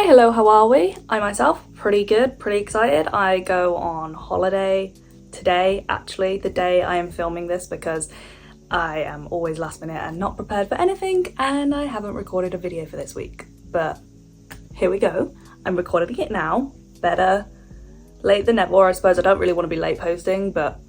Hi, hello, how are we? I myself, pretty good, pretty excited. I go on holiday today, actually, the day I am filming this, because I am always last minute and not prepared for anything, and I haven't recorded a video for this week. But here we go. I'm recording it now. Better late than never. I suppose I don't really want to be late posting, but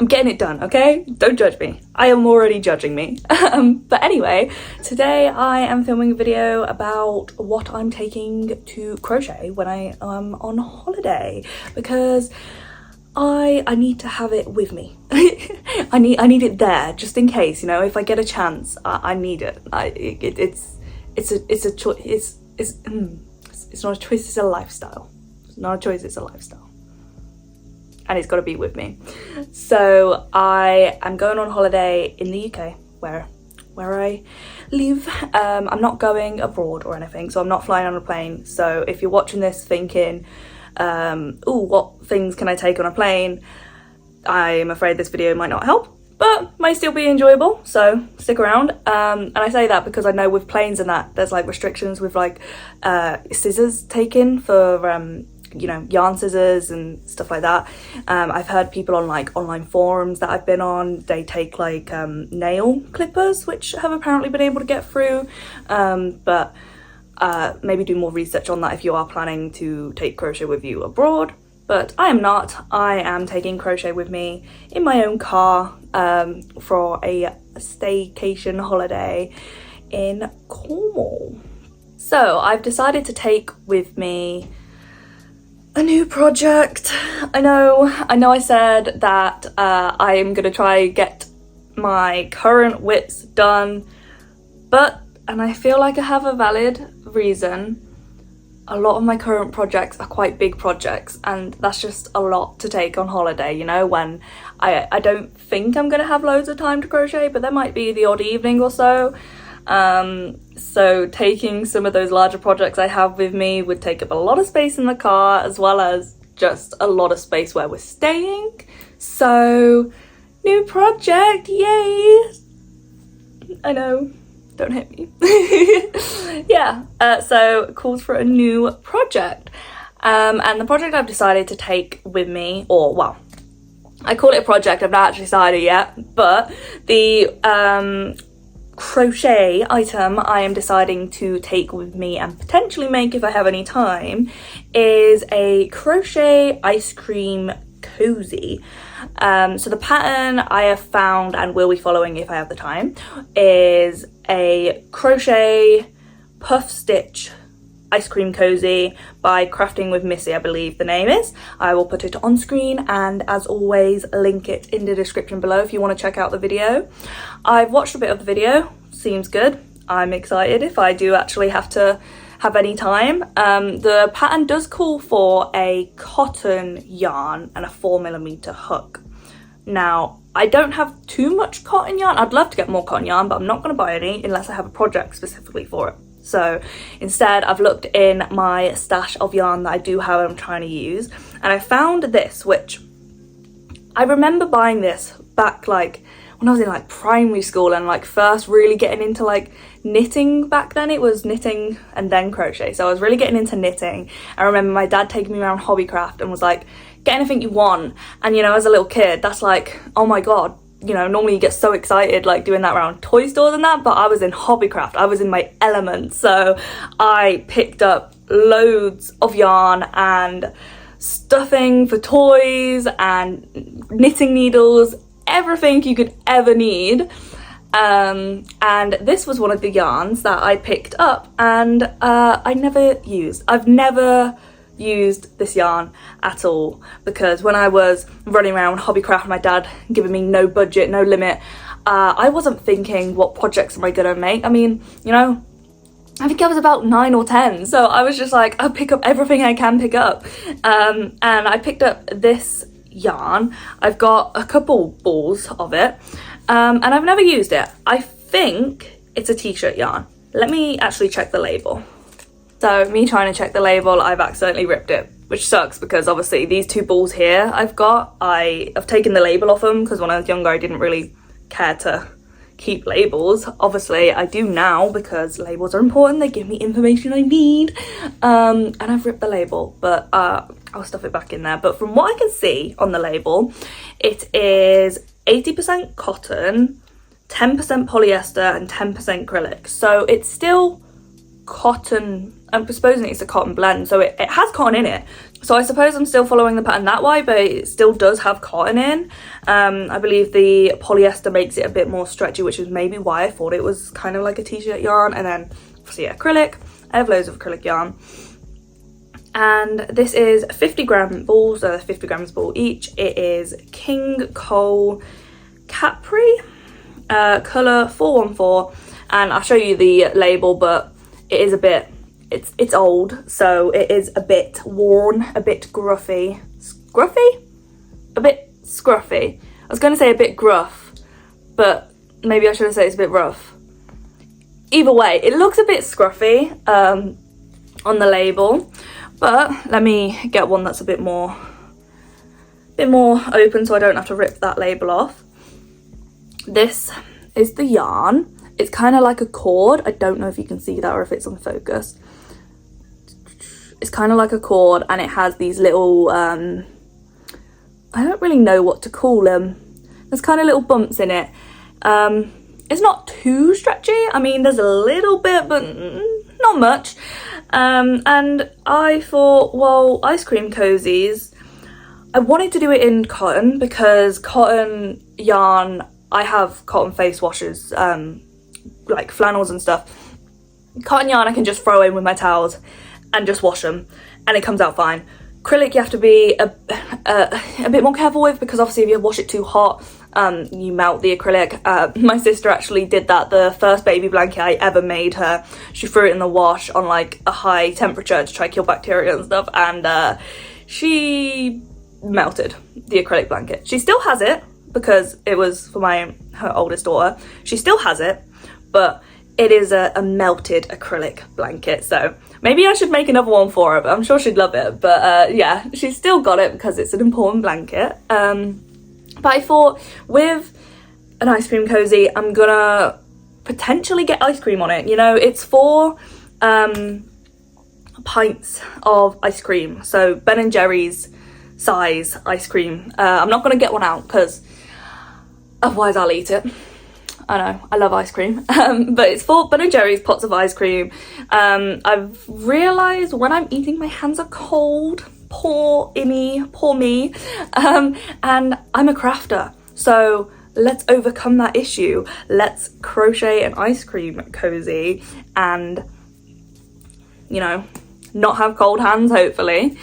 I'm getting it done, okay? Don't judge me. I am already judging me. But anyway, today I am filming a video about what I'm taking to crochet when I am on holiday, because I need to have it with me. I need it there just in case, you know, if I get a chance, I need it. It's a choice. It's not a choice, it's a lifestyle. It's not a choice, it's a lifestyle. And it's got to be with me. So I am going on holiday in the UK where I live. I'm not going abroad or anything, so I'm not flying on a plane. So if you're watching this thinking, oh, what things can I take on a plane? I'm afraid this video might not help, but might still be enjoyable, so stick around. And I say that because I know with planes and that, there's like restrictions with like scissors taken for you know, yarn scissors and stuff like that. I've heard people on like online forums that I've been on, they take like nail clippers, which have apparently been able to get through, but maybe do more research on that if you are planning to take crochet with you abroad. But I am not. I am taking crochet with me in my own car for a staycation holiday in Cornwall. So I've decided to take with me a new project. I know I said that I am gonna try get my current whips done, and I feel like I have a valid reason. A lot of my current projects are quite big projects, and that's just a lot to take on holiday, you know, when I don't think I'm gonna have loads of time to crochet, but there might be the odd evening or so. So taking some of those larger projects I have with me would take up a lot of space in the car, as well as just a lot of space where we're staying. So new project, yay! I know, don't hit me. Yeah, so calls for a new project. And the project I've decided to take with me, or well, I call it a project, I've not actually decided yet, but the crochet item I am deciding to take with me and potentially make if I have any time is a crochet ice cream cozy. So the pattern I have found and will be following if I have the time is a crochet puff stitch ice cream cozy by Crafting with Missy, I believe the name is. I will put it on screen, and as always link it in the description below if you want to check out the video. I've watched a bit of the video, seems good. I'm excited if I do actually have to have any time. The pattern does call for a cotton yarn and a 4mm hook. Now I don't have too much cotton yarn. I'd love to get more cotton yarn, but I'm not going to buy any unless I have a project specifically for it. So instead I've looked in my stash of yarn that I do have I'm trying to use, and I found this, which I remember buying this back like when I was in like primary school and like first really getting into like knitting. Back then it was knitting and then crochet, so I was really getting into knitting. I remember my dad taking me around Hobbycraft and was like, get anything you want, and you know, as a little kid that's like, oh my god, you know, normally you get so excited like doing that around toy stores and that, but I was in Hobbycraft, I was in my element. So I picked up loads of yarn and stuffing for toys and knitting needles, everything you could ever need. And this was one of the yarns that I picked up, and I never used. I've never used this yarn at all, because when I was running around Hobbycraft, my dad giving me no budget, no limit, I wasn't thinking what projects am I gonna make. I mean, you know, I think I was about 9 or 10, so I was just like, I'll pick up everything I can pick up. And I picked up this yarn. I've got a couple balls of it, and I've never used it. I think it's a t-shirt yarn. Let me actually check the label. So me trying to check the label, I've accidentally ripped it, which sucks because obviously these two balls here I've taken the label off them because when I was younger I didn't really care to keep labels. Obviously I do now because labels are important, they give me information I need. And I've ripped the label, but I'll stuff it back in there. But from what I can see on the label, it is 80% cotton, 10% polyester and 10% acrylic. So it's still cotton. I'm supposing it's a cotton blend, so it has cotton in it. So I suppose I'm still following the pattern that way, but it still does have cotton in. I believe the polyester makes it a bit more stretchy, which is maybe why I thought it was kind of like a t-shirt yarn. And then obviously acrylic. I have loads of acrylic yarn. And this is 50 gram balls, 50 grams ball each. It is King Cole Capri, colour 414. And I'll show you the label, but it is a bit, it's old, so it is a bit worn, a bit gruffy. Scruffy? A bit scruffy. I was going to say a bit gruff, but maybe I should have said it's a bit rough. Either way, it looks a bit scruffy on the label, but let me get one that's a bit more open so I don't have to rip that label off. This is the yarn. It's kind of like a cord. I don't know if you can see that or if it's on focus. It's kind of like a cord, and it has these little, I don't really know what to call them. There's kind of little bumps in it. It's not too stretchy. I mean, there's a little bit, but not much. And I thought, well, ice cream cozies, I wanted to do it in cotton because cotton yarn, I have cotton face washers, like flannels and stuff. Cotton yarn I can just throw in with my towels and just wash them, and it comes out fine. Acrylic you have to be a bit more careful with, because obviously if you wash it too hot, you melt the acrylic. My sister actually did that. The first baby blanket I ever made her, she threw it in the wash on like a high temperature to try to kill bacteria and stuff, and she melted the acrylic blanket. She still has it because it was for her oldest daughter. She still has it, but it is a melted acrylic blanket, so maybe I should make another one for her, but I'm sure she'd love it. But yeah, she's still got it because it's an important blanket. But I thought with an ice cream cozy, I'm gonna potentially get ice cream on it. You know, it's 4 pints of ice cream, so Ben & Jerry's size ice cream. I'm not gonna get one out because otherwise I'll eat it. I know, I love ice cream, but it's 4 Ben & Jerry's pots of ice cream. I've realised when I'm eating, my hands are cold. Poor me. And I'm a crafter, so let's overcome that issue. Let's crochet an ice cream cozy and, you know, not have cold hands, hopefully.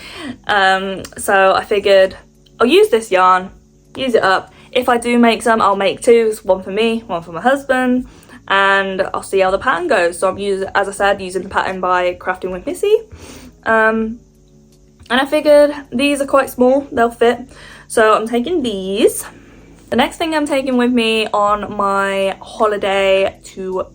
So I figured I'll use this yarn, use it up. If I do make some, I'll make 2, one for me, one for my husband, and I'll see how the pattern goes. So I'm as I said, using the pattern by Crafting with Missy. And I figured these are quite small, they'll fit. So I'm taking these. The next thing I'm taking with me on my holiday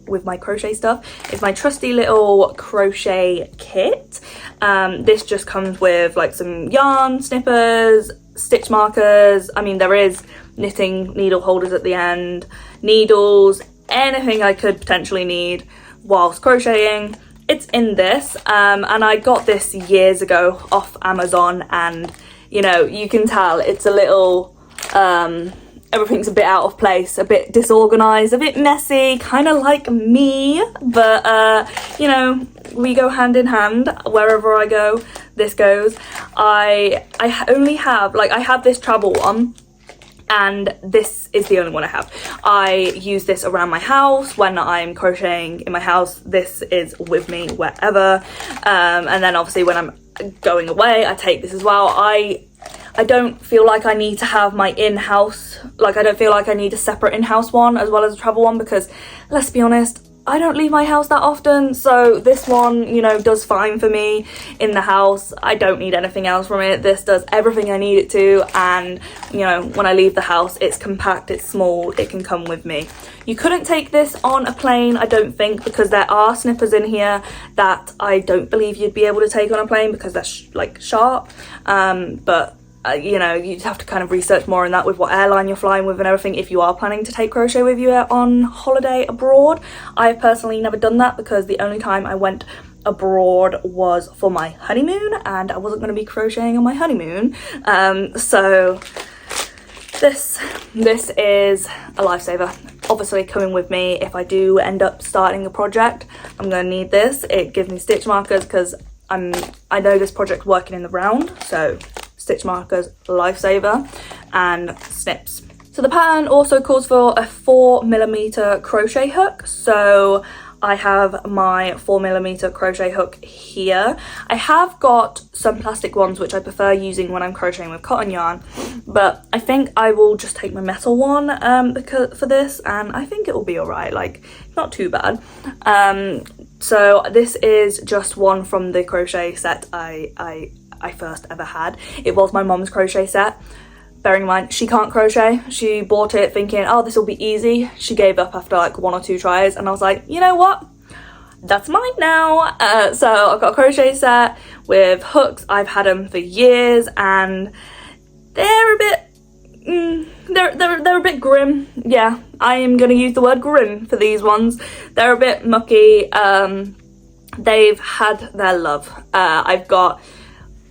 with my crochet stuff is my trusty little crochet kit. This just comes with like some yarn, snippers, stitch markers. I mean, there is knitting needle holders at the end, needles, anything I could potentially need whilst crocheting. It's in this, and I got this years ago off Amazon, and you know, you can tell it's a little everything's a bit out of place, a bit disorganized, a bit messy, kind of like me, but you know, we go hand in hand. Wherever I go, this goes. I only have, like, I have this travel one, and this is the only one I have. I use this around my house when I'm crocheting in my house. This is with me wherever, and then obviously when I'm going away, I take this as well. I don't feel like I need to have my in-house, like I don't feel like I need a separate in-house one as well as a travel one, because let's be honest, I don't leave my house that often, so this one, you know, does fine for me in the house. I don't need anything else from it. This does everything I need it to, and you know, when I leave the house, it's compact, it's small, it can come with me. You couldn't take this on a plane, I don't think, because there are snippers in here that I don't believe you'd be able to take on a plane because they're like sharp, but you know, you have to kind of research more on that with what airline you're flying with and everything if you are planning to take crochet with you on holiday abroad. I've personally never done that because the only time I went abroad was for my honeymoon, and I wasn't going to be crocheting on my honeymoon. So this is a lifesaver. Obviously coming with me if I do end up starting a project. I'm going to need this. It gives me stitch markers because I know this project's working in the round, so stitch markers, lifesaver, and snips. So the pattern also calls for a 4mm crochet hook, so I have my 4mm crochet hook here. I have got some plastic ones which I prefer using when I'm crocheting with cotton yarn, but I think I will just take my metal one for this, and I think it will be alright, like not too bad. So this is just one from the crochet set I first ever had. It was my mom's crochet set. Bearing in mind, she can't crochet. She bought it thinking, oh, this will be easy. She gave up after like 1 or 2 tries, and I was like, you know what? That's mine now. So I've got a crochet set with hooks. I've had them for years, and they're a bit, they're a bit grim. Yeah, I am gonna use the word grim for these ones. They're a bit mucky. They've had their love. I've got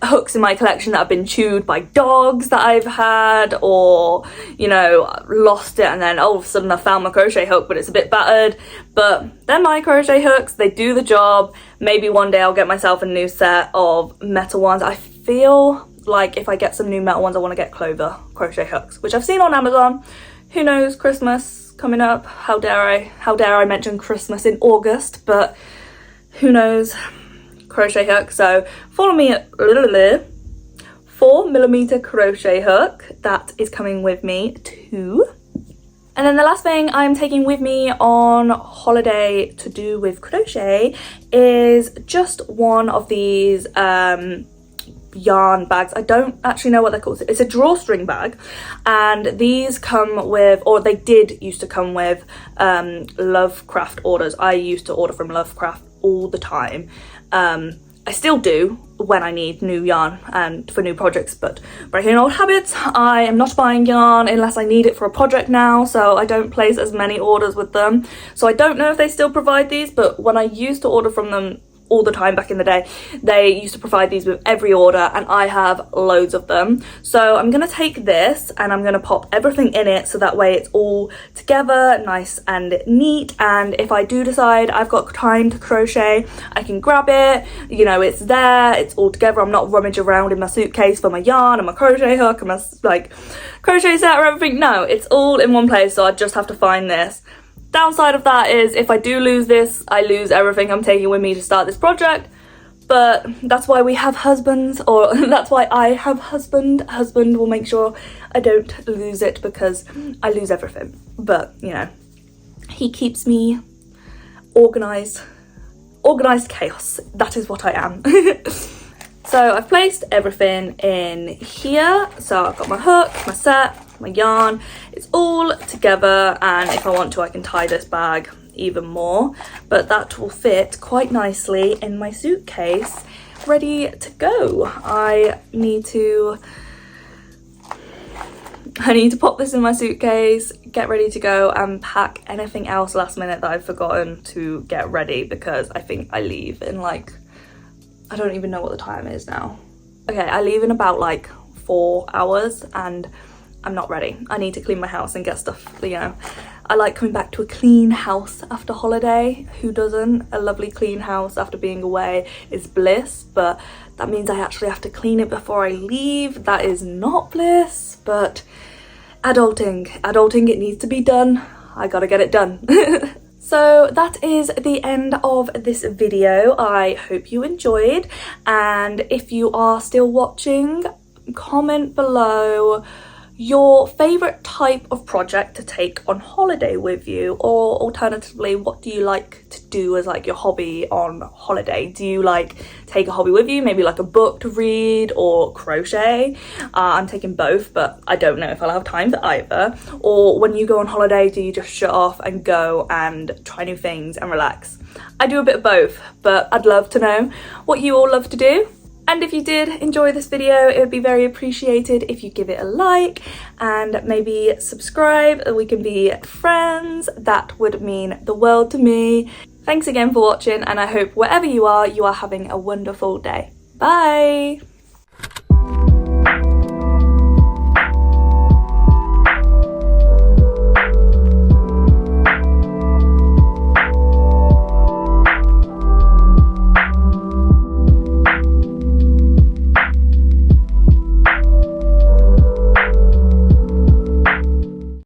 hooks in my collection that have been chewed by dogs that I've had, or, you know, lost it and then all of a sudden I found my crochet hook but it's a bit battered. But they're my crochet hooks, they do the job. Maybe one day I'll get myself a new set of metal ones. I feel like if I get some new metal ones I want to get clover crochet hooks, which I've seen on Amazon. Who knows, Christmas coming up, how dare I mention Christmas in August, but who knows. Crochet hook. So 4mm crochet hook, that is coming with me too. And then the last thing I'm taking with me on holiday to do with crochet is just one of these yarn bags. I don't actually know what they're called. It's a drawstring bag, and these come with, or they did used to come with, Lovecraft orders. I used to order from Lovecraft all the time. I still do when I need new yarn and for new projects, but breaking old habits, I am not buying yarn unless I need it for a project now, so I don't place as many orders with them. So I don't know if they still provide these, but when I used to order from them all the time back in the day, they used to provide these with every order, and I have loads of them. So I'm gonna take this and I'm gonna pop everything in it so that way it's all together nice and neat, and if I do decide I've got time to crochet, I can grab it, you know, it's there, it's all together. I'm not rummaging around in my suitcase for my yarn and my crochet hook and my like crochet set or everything. No, it's all in one place, so I just have to find this. Downside of that is if I do lose this, I lose everything I'm taking with me to start this project. But that's why we have husbands, or that's why I have husband. Husband will make sure I don't lose it because I lose everything. But, you know, he keeps me organised. Organised chaos. That is what I am. So I've placed everything in here. So I've got my hook, my set, my yarn. It's all together, and if I want to I can tie this bag even more, but that will fit quite nicely in my suitcase ready to go. I need to pop this in my suitcase, get ready to go, and pack anything else last minute that I've forgotten to get ready, because I think I leave in like, I don't even know what the time is now. Okay, I leave in about like 4 hours and I'm not ready. I need to clean my house and get stuff, you know. I like coming back to a clean house after holiday. Who doesn't? A lovely clean house after being away is bliss, but that means I actually have to clean it before I leave. That is not bliss, but adulting, it needs to be done. I gotta get it done. So that is the end of this video. I hope you enjoyed, and if you are still watching, comment below your favourite type of project to take on holiday with you, or alternatively, what do you like to do as like your hobby on holiday? Do you like take a hobby with you, maybe like a book to read or crochet? I'm taking both, but I don't know if I'll have time for either. Or when you go on holiday, do you just shut off and go and try new things and relax? I do a bit of both, but I'd love to know what you all love to do. And if you did enjoy this video, it would be very appreciated if you give it a like and maybe subscribe. We can be friends. That would mean the world to me. Thanks again for watching, and I hope wherever you are having a wonderful day. Bye!